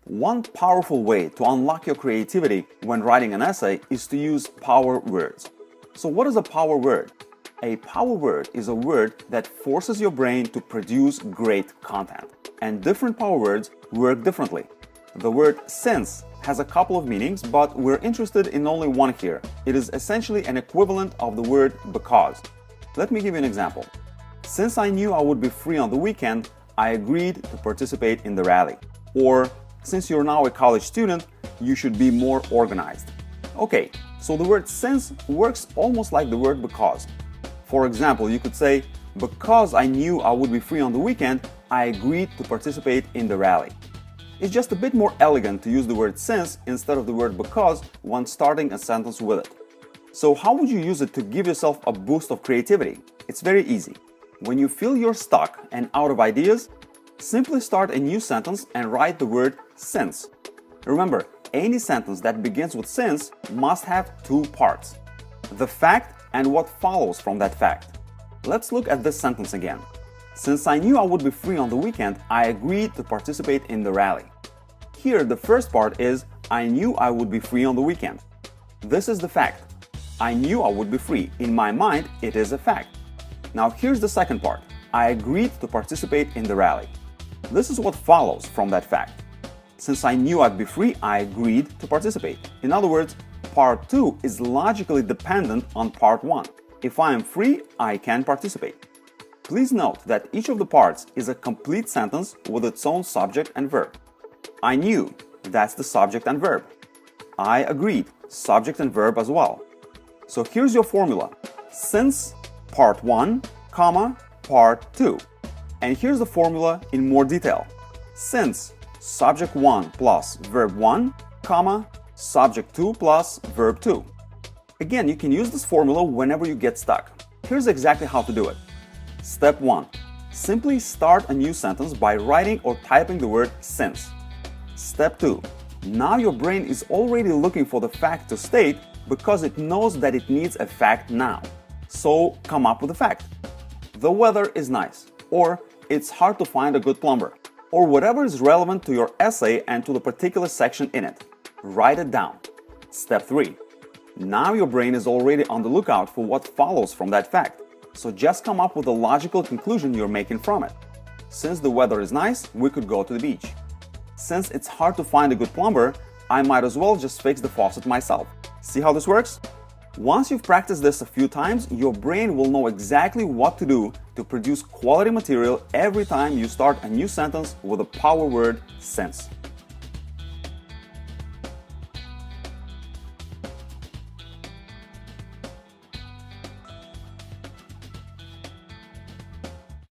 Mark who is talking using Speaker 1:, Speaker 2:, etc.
Speaker 1: One powerful way to unlock your creativity when writing an essay is to use power words. So what is a power word? A power word is a word that forces your brain to produce great content. And different power words work differently. The word since has a couple of meanings, but we're interested in only one here. It is essentially an equivalent of the word because. Let me give you an example. Since I knew I would be free on the weekend, I agreed to participate in the rally. Or, since you're now a college student, you should be more organized. Okay, so the word since works almost like the word because. For example, you could say, because I knew I would be free on the weekend, I agreed to participate in the rally. It's just a bit more elegant to use the word since instead of the word because when starting a sentence with it. So how would you use it to give yourself a boost of creativity? It's very easy. When you feel you're stuck and out of ideas, simply start a new sentence and write the word since. Remember, any sentence that begins with since must have two parts: the fact and what follows from that fact. Let's look at this sentence again. Since I knew I would be free on the weekend, I agreed to participate in the rally. Here, the first part is I knew I would be free on the weekend. This is the fact. I knew I would be free. In my mind, it is a fact. Now here's the second part. I agreed to participate in the rally. This is what follows from that fact. Since I knew I'd be free, I agreed to participate. In other words, part 2 is logically dependent on part 1. If I am free, I can participate. Please note that each of the parts is a complete sentence with its own subject and verb. I knew, that's the subject and verb. I agreed, subject and verb as well. So here's your formula. Since part 1, comma, part 2. And here's the formula in more detail. Since subject 1 plus verb 1, comma, subject 2 plus verb 2. Again, you can use this formula whenever you get stuck. Here's exactly how to do it. Step 1. Simply start a new sentence by writing or typing the word since. Step 2. Now your brain is already looking for the fact to state because it knows that it needs a fact now. So come up with a fact. The weather is nice, or it's hard to find a good plumber, or whatever is relevant to your essay and to the particular section in it. Write it down. Step 3. Now your brain is already on the lookout for what follows from that fact. So just come up with a logical conclusion you're making from it. Since the weather is nice, we could go to the beach. Since it's hard to find a good plumber, I might as well just fix the faucet myself. See how this works? Once you've practiced this a few times, your brain will know exactly what to do to produce quality material every time you start a new sentence with a power word since.